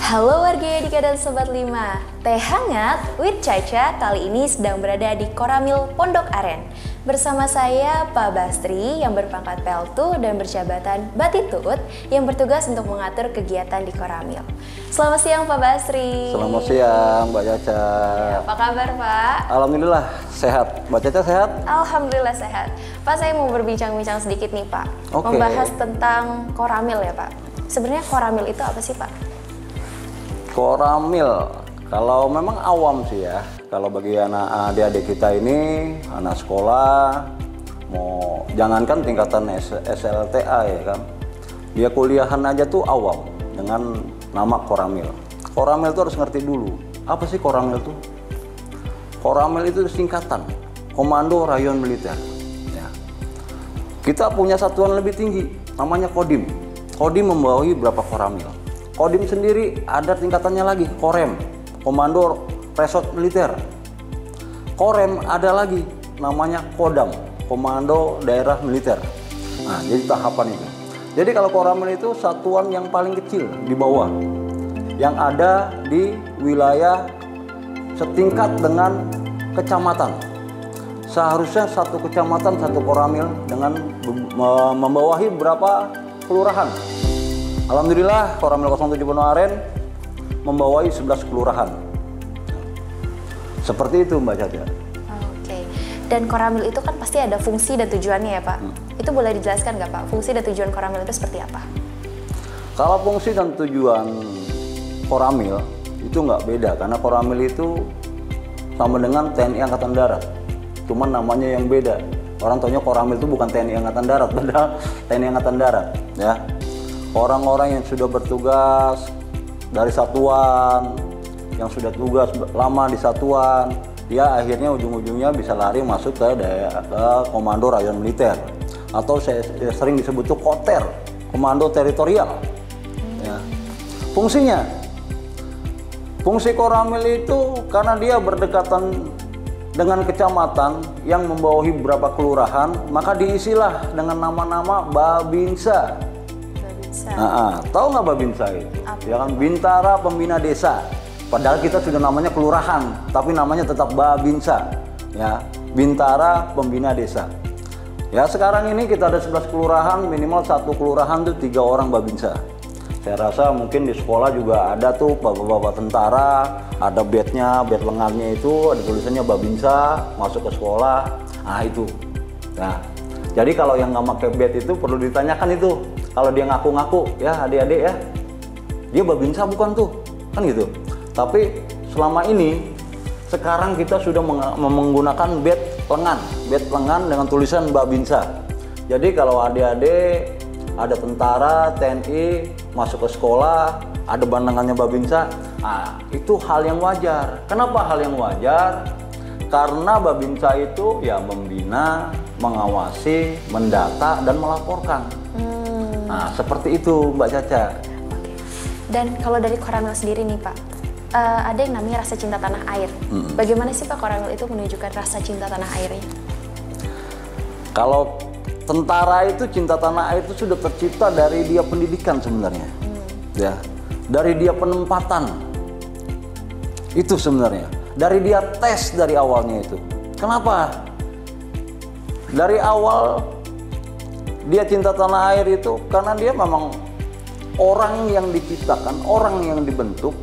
Halo warga Yadika dan Sobat 5, Teh Hangat with Caca kali ini sedang berada di Koramil Pondok Aren. Bersama saya Pak Bastri yang berpangkat Peltu dan berjabatan Batitut yang bertugas untuk mengatur kegiatan di Koramil. Selamat siang Pak Bastri. Selamat siang Mbak Caca. Apa kabar Pak? Alhamdulillah sehat. Mbak Caca sehat? Alhamdulillah sehat. Pak, saya mau berbincang-bincang sedikit nih Pak. Oke. Membahas tentang Koramil ya Pak. Sebenarnya Koramil itu apa sih Pak? Koramil, kalau memang awam sih ya, kalau bagi adik-adik kita ini, anak sekolah, mau jangankan tingkatan SLTA ya kan, dia kuliahan aja tuh awam dengan nama Koramil. Koramil itu harus ngerti dulu, apa sih Koramil tuh? Koramil itu singkatan, Komando Rayon Militer. Ya. Kita punya satuan lebih tinggi, namanya Kodim. Kodim membawahi berapa Koramil. Kodim sendiri ada tingkatannya lagi, Korem, Komando Resort Militer. Korem ada lagi, namanya Kodam, Komando Daerah Militer. Nah, jadi tahapan itu. Jadi kalau Koramil itu satuan yang paling kecil di bawah, yang ada di wilayah setingkat dengan kecamatan. Seharusnya satu kecamatan, satu Koramil dengan membawahi berapa kelurahan. Alhamdulillah Koramil 07 Pondok Aren membawahi 11 kelurahan. Seperti itu Mbak Caca. Oke. Dan Koramil itu kan pasti ada fungsi dan tujuannya ya Pak. Itu boleh dijelaskan nggak Pak? Fungsi dan tujuan Koramil itu seperti apa? Kalau fungsi dan tujuan Koramil itu nggak beda, karena Koramil itu sama dengan TNI Angkatan Darat. Cuman namanya yang beda. Orang taunya Koramil itu bukan TNI Angkatan Darat, padahal TNI Angkatan Darat. Ya. Orang-orang yang sudah bertugas dari satuan, yang sudah tugas lama di satuan, dia akhirnya ujung-ujungnya bisa lari masuk ke Komando Rayon Militer, atau saya sering disebut tuh Koter, Komando Teritorial. Ya. Fungsi Koramil itu karena dia berdekatan dengan kecamatan yang membawahi beberapa kelurahan, maka diisilah dengan nama-nama Babinsa. Tahu nggak Babinsa itu? Ya kan, Bintara Pembina Desa. Padahal kita sudah namanya kelurahan, tapi namanya tetap Babinsa. Ya, Bintara Pembina Desa. Ya, sekarang ini kita ada 11 kelurahan, minimal satu kelurahan tuh 3 orang Babinsa. Saya rasa mungkin di sekolah juga ada tuh bapak-bapak tentara, ada badge-nya, badge lengannya itu ada tulisannya Babinsa, masuk ke sekolah. Nah itu. Nah, jadi kalau yang nggak pakai badge itu perlu ditanyakan itu. Kalau dia ngaku-ngaku, ya adik-adik ya, dia Babinsa bukan tuh, kan gitu. Tapi selama ini, sekarang kita sudah menggunakan badge lengan dengan tulisan Babinsa. Jadi kalau adik-adik, ada tentara, TNI, masuk ke sekolah, ada bandangannya Babinsa, nah itu hal yang wajar. Kenapa hal yang wajar? Karena Babinsa itu ya membina, mengawasi, mendata, dan melaporkan. Nah, seperti itu Mbak Caca. Oke. Dan kalau dari Koramil sendiri nih Pak, ada yang namanya rasa cinta tanah air. Bagaimana sih Pak Koramil itu menunjukkan rasa cinta tanah airnya? Kalau tentara itu cinta tanah air itu sudah tercipta dari dia pendidikan sebenarnya. Ya, dari dia penempatan. Itu sebenarnya. Dari dia tes dari awalnya itu. Kenapa? Dari awal dia cinta tanah air itu karena dia memang orang yang diciptakan, orang yang dibentuk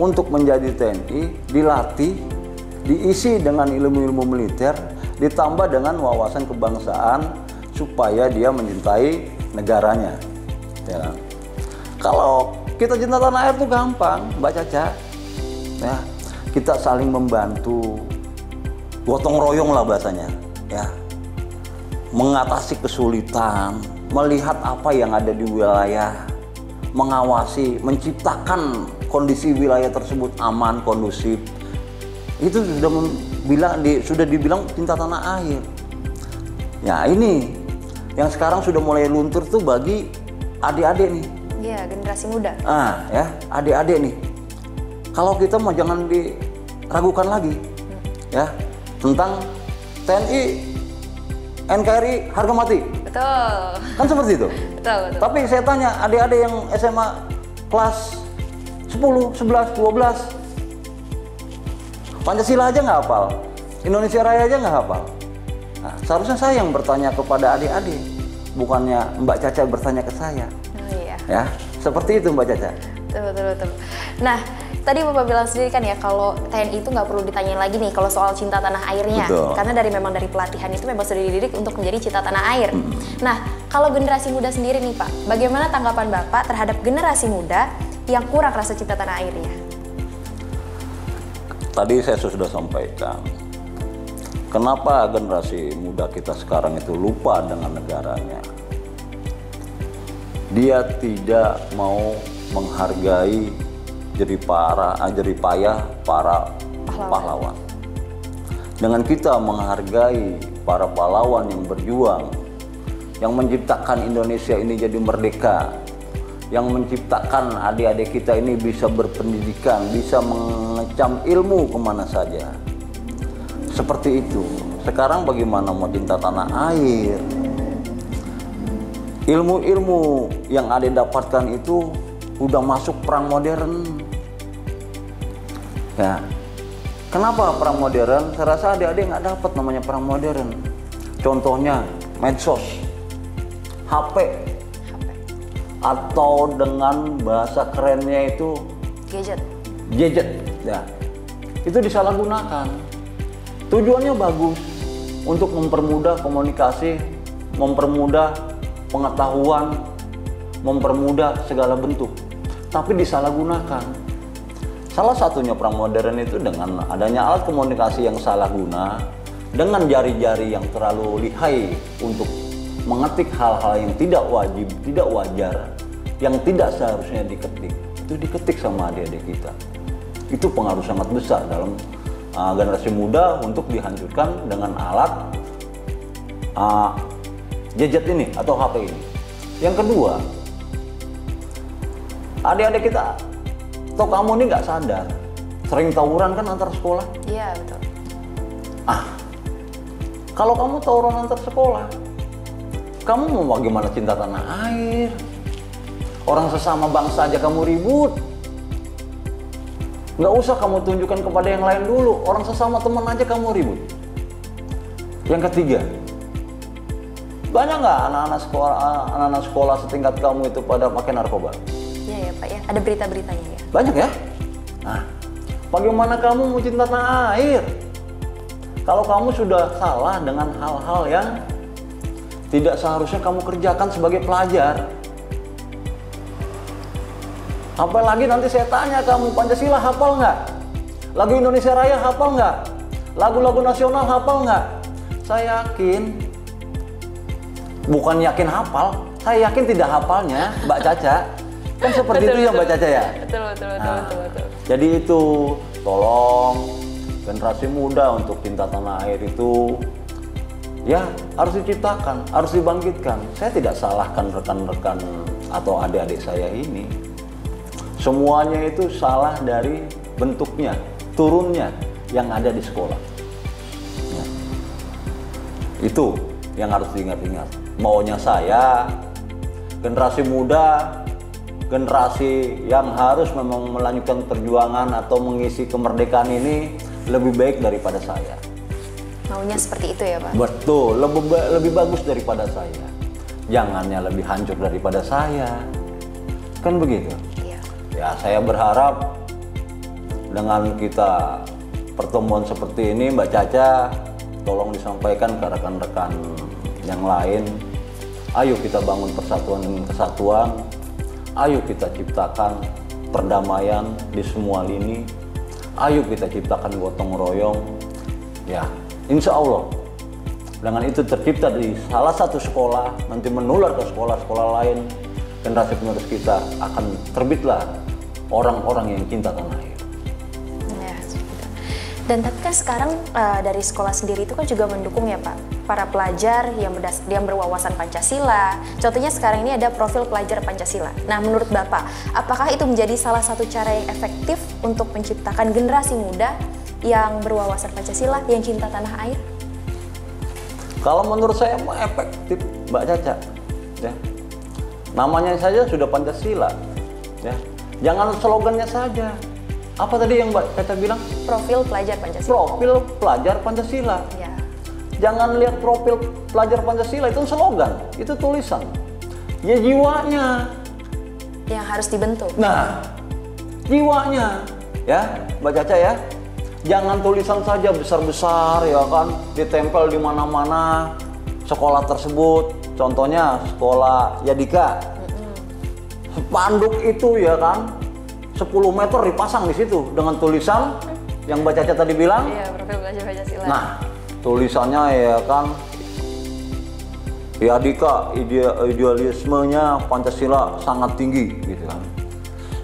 untuk menjadi TNI, dilatih, diisi dengan ilmu-ilmu militer, ditambah dengan wawasan kebangsaan supaya dia mencintai negaranya. Ya. Kalau kita cinta tanah air itu gampang, Mbak Caca. Ya, kita saling membantu, gotong royong lah bahasanya. Ya. Mengatasi kesulitan, melihat apa yang ada di wilayah, mengawasi, menciptakan kondisi wilayah tersebut aman, kondusif. Itu sudah dibilang cinta tanah air. Ya ini yang sekarang sudah mulai luntur tuh bagi adik-adik nih. Iya, generasi muda. Ya, adik-adik nih. Kalau kita mau jangan diragukan lagi, ya tentang TNI, NKRI harga mati. Betul. Kan seperti itu. Betul. Tapi saya tanya adik-adik yang SMA kelas 10, 11, 12. Pancasila aja nggak hafal, Indonesia Raya aja nggak hafal. Nah, seharusnya saya yang bertanya kepada adik-adik, bukannya Mbak Caca bertanya ke saya. Oh, iya. Ya, seperti itu Mbak Caca. Betul. Nah, tadi Bapak bilang sendiri kan ya kalau TNI itu nggak perlu ditanyain lagi nih kalau soal cinta tanah airnya. Betul. Karena memang dari pelatihan itu memang sudah dididik untuk menjadi cinta tanah air. Nah, kalau generasi muda sendiri nih Pak, bagaimana tanggapan Bapak terhadap generasi muda yang kurang rasa cinta tanah airnya? Tadi saya sudah sampaikan, kenapa generasi muda kita sekarang itu lupa dengan negaranya. Dia tidak mau menghargai jerih payah para pahlawan. Dengan kita menghargai para pahlawan yang berjuang, yang menciptakan Indonesia ini jadi merdeka, yang menciptakan adik-adik kita ini bisa berpendidikan, bisa mengecam ilmu kemana saja. Seperti itu. Sekarang bagaimana mau cinta tanah air? Ilmu-ilmu yang adik dapatkan itu udah masuk perang modern. Ya, kenapa perang modern? Saya rasa adik-adik nggak dapat namanya perang modern. Contohnya medsos, HP, atau dengan bahasa kerennya itu gadget. Ya, itu disalahgunakan. Tujuannya bagus untuk mempermudah komunikasi, mempermudah pengetahuan, mempermudah segala bentuk, tapi disalahgunakan. Salah satunya perang modern itu dengan adanya alat komunikasi yang salah guna, dengan jari-jari yang terlalu lihai untuk mengetik hal-hal yang tidak wajib, tidak wajar, yang tidak seharusnya diketik, itu diketik sama adik-adik kita. Itu pengaruh sangat besar dalam generasi muda untuk dihancurkan dengan alat gadget ini atau HP ini. Yang kedua, adik-adik kita atau kamu ini nggak sadar, sering tawuran kan antar sekolah? Iya, betul. Kalau kamu tawuran antar sekolah, kamu mau bagaimana cinta tanah air? Orang sesama bangsa aja kamu ribut. Nggak usah kamu tunjukkan kepada yang lain dulu, orang sesama teman aja kamu ribut. Yang ketiga, banyak nggak anak-anak sekolah setingkat kamu itu pada pakai narkoba? Iya ya Pak ya, ada berita-beritanya ya. Banyak ya? Nah, bagaimana kamu mau cinta tanah air? Kalau kamu sudah salah dengan hal-hal yang tidak seharusnya kamu kerjakan sebagai pelajar. Apalagi nanti saya tanya kamu, Pancasila hafal nggak? Lagu Indonesia Raya hafal nggak? Lagu-lagu nasional hafal nggak? Saya yakin, bukan yakin hafal, saya yakin tidak hafalnya, Mbak Caca. Kan seperti itu ya Mbak Caca ya? Betul. Jadi itu, tolong generasi muda untuk cinta tanah air itu ya harus diciptakan, harus dibangkitkan. Saya tidak salahkan rekan-rekan atau adik-adik saya ini. Semuanya itu salah dari bentuknya, turunnya yang ada di sekolah. Ya. Itu yang harus diingat-ingat. Maunya saya, generasi muda, generasi yang harus memang melanjutkan perjuangan atau mengisi kemerdekaan ini lebih baik daripada saya. Maunya seperti itu ya Pak? Betul, lebih bagus daripada saya. Jangannya lebih hancur daripada saya. Kan begitu? Ya, saya berharap dengan kita pertemuan seperti ini, Mbak Caca, tolong disampaikan ke rekan-rekan yang lain. Ayo kita bangun persatuan demi kesatuan. Ayo kita ciptakan perdamaian di semua lini. Ayo kita ciptakan gotong royong. Ya, insya Allah dengan itu tercipta di salah satu sekolah, nanti menular ke sekolah-sekolah lain. Generasi penerus kita akan terbitlah orang-orang yang cinta tanah air. Ya, dan tapi kan sekarang dari sekolah sendiri itu kan juga mendukung ya Pak, para pelajar yang berwawasan Pancasila. Contohnya sekarang ini ada profil pelajar Pancasila. Nah, menurut Bapak, apakah itu menjadi salah satu cara yang efektif untuk menciptakan generasi muda yang berwawasan Pancasila, yang cinta tanah air? Kalau menurut saya efektif, Mbak Caca. Ya. Namanya saja sudah Pancasila. Ya. Jangan slogannya saja. Apa tadi yang Mbak Caca bilang? Profil pelajar Pancasila. Profil pelajar Pancasila. Ya. Jangan lihat profil pelajar Pancasila itu slogan, itu tulisan. Ya jiwanya Yang harus dibentuk. Nah, jiwanya ya, Mbak Caca ya. Jangan tulisan saja besar-besar ya kan, ditempel di mana-mana sekolah tersebut. Contohnya sekolah Yadika. Spanduk itu ya kan 10 meter dipasang di situ dengan tulisan yang Mbak Caca tadi bilang. Iya, profil pelajar Pancasila. Nah, tulisannya ya kan Yadika idealismenya Pancasila sangat tinggi gitu kan.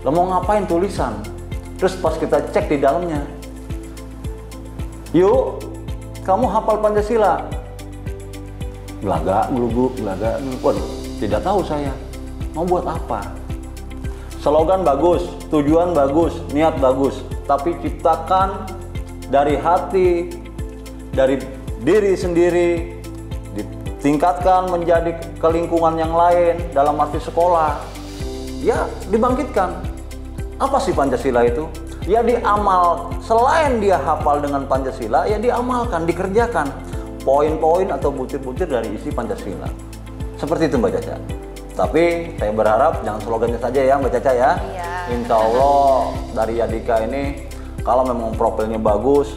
Lo mau ngapain tulisan? Terus pas kita cek di dalamnya, yuk kamu hafal Pancasila. Belaga, geluguk, belaga. Waduh, tidak tahu saya mau buat apa. Slogan bagus, tujuan bagus, niat bagus, tapi ciptakan dari hati, dari diri sendiri, ditingkatkan menjadi ke lingkungan yang lain dalam arti sekolah. Ya, dibangkitkan. Apa sih Pancasila itu? Ya diamal, selain dia hafal dengan Pancasila, ya diamalkan, dikerjakan poin-poin atau butir-butir dari isi Pancasila. Seperti itu Mbak Caca. Tapi saya berharap jangan slogannya saja ya Mbak Caca ya. Iya. Insya Allah dari Yadika ini kalau memang profilnya bagus,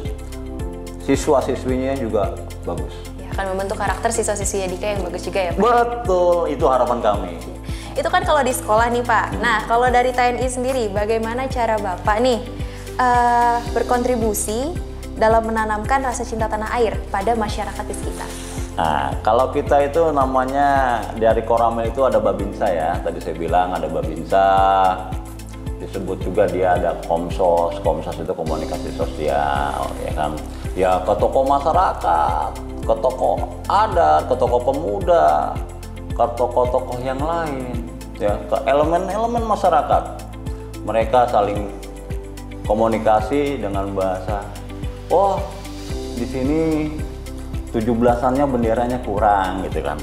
siswa-siswinya juga bagus. Ya, akan membentuk karakter siswa-siswi Yadika yang bagus juga ya Pak. Betul, itu harapan kami. Itu kan kalau di sekolah nih Pak. Nah, kalau dari TNI sendiri, bagaimana cara Bapak nih berkontribusi dalam menanamkan rasa cinta tanah air pada masyarakat di sekitar? Nah, kalau kita itu namanya dari Koramil itu ada Babinsa ya. Tadi saya bilang ada Babinsa. Disebut juga dia ada Komsos. Komsos itu komunikasi sosial, ya kan. Ya ke tokoh masyarakat, ke tokoh adat, ke tokoh pemuda, ke tokoh-tokoh yang lain, ya ke elemen-elemen masyarakat. Mereka saling komunikasi dengan bahasa. Oh, di sini 17-annya benderanya kurang gitu kan.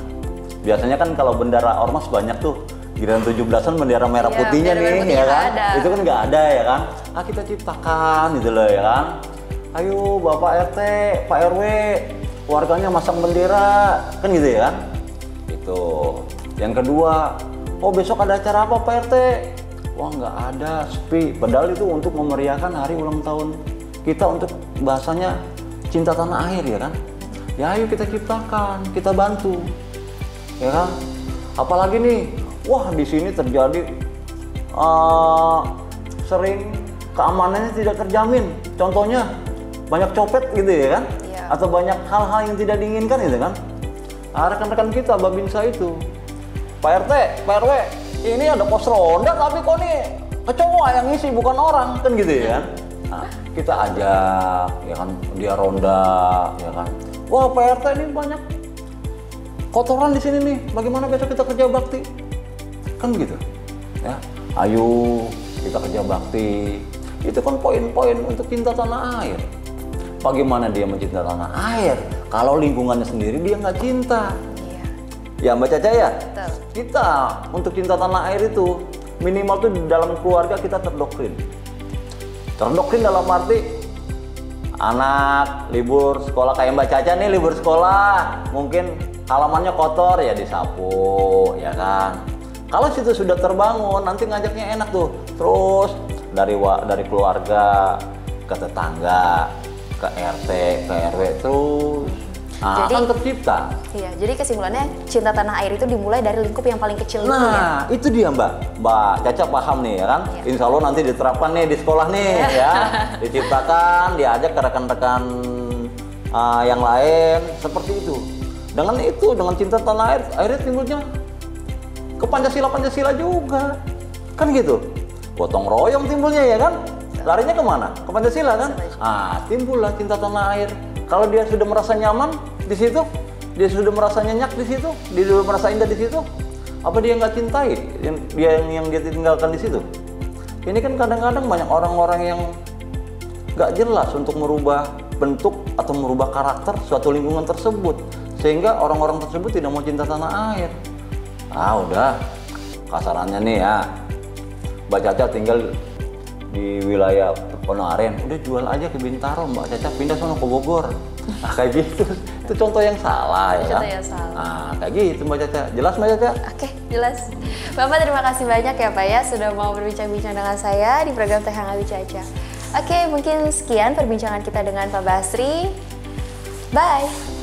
Biasanya kan kalau bendera ormas banyak tuh, giliran 17-an bendera merah putihnya nih ya kan. Itu kan nggak ada ya kan. Ah kita ciptakan gitu loh ya kan. Ayo Bapak RT, Pak RW, warganya masang bendera kan gitu ya kan. Itu. Yang kedua, oh besok ada acara apa Pak RT? Wah nggak ada, sepi. Padahal itu untuk memeriahkan hari ulang tahun kita untuk bahasanya cinta tanah air ya kan. Ya ayo kita ciptakan, kita bantu, ya kan. Apalagi nih, wah di sini terjadi sering keamanannya tidak terjamin. Contohnya banyak copet gitu ya kan, atau banyak hal-hal yang tidak diinginkan gitu kan. Rekan-rekan kita Babinsa itu, Pak RT, Pak RW, ini ada pos ronda tapi kok nih kecoa yang ngisi bukan orang kan gitu ya kan. Nah, kita ajak ya kan dia ronda ya kan. Wah Pak RT ini banyak kotoran di sini nih. Bagaimana besok kita kerja bakti? Kan begitu. Ya, ayo kita kerja bakti. Itu kan poin-poin untuk cinta tanah air. Bagaimana dia mencinta tanah air? Kalau lingkungannya sendiri dia nggak cinta. Iya. Ya Mbak Caca ya. Betul. Kita untuk cinta tanah air itu minimal tuh di dalam keluarga kita terdoktrin. Terdoktrin dalam arti anak libur sekolah kayak Mbak Caca nih libur sekolah mungkin halamannya kotor ya disapu ya kan. Kalau situ sudah terbangun nanti ngajaknya enak tuh terus dari keluarga ke tetangga ke RT ke RW terus Jadi, akan tercipta. Iya, jadi kesimpulannya cinta tanah air itu dimulai dari lingkup yang paling kecil dulu ya. Nah, itu dia Mbak Caca paham nih ya kan. Iya. Insya Allah nanti diterapkan nih di sekolah nih ya. Diciptakan, diajak ke rekan-rekan yang lain seperti itu. Dengan cinta tanah air, akhirnya timbulnya ke Pancasila juga. Kan gitu. Gotong royong timbulnya ya kan. Larinya kemana? Ke Pancasila kan. Timbullah cinta tanah air. Kalau dia sudah merasa nyaman di situ, dia sudah merasa nyenyak di situ, dia sudah merasa indah di situ, apa dia nggak cintai yang dia tinggalkan di situ? Ini kan kadang-kadang banyak orang-orang yang nggak jelas untuk merubah bentuk atau merubah karakter suatu lingkungan tersebut, sehingga orang-orang tersebut tidak mau cinta tanah air. Udah, kasarannya nih ya, Mbak Caca tinggal di wilayah Pondok Aren, udah jual aja ke Bintaro, Mbak Caca pindah sono ke Bogor. Nah, kayak gitu. Itu contoh yang salah ya. Contoh yang salah. Nah, kayak gitu Mbak Caca. Jelas Mbak Caca? Oke, jelas. Bapak terima kasih banyak ya Pak ya sudah mau berbincang-bincang dengan saya di program Teh Hangat Wit Caca. Oke, mungkin sekian perbincangan kita dengan Pak Basri. Bye.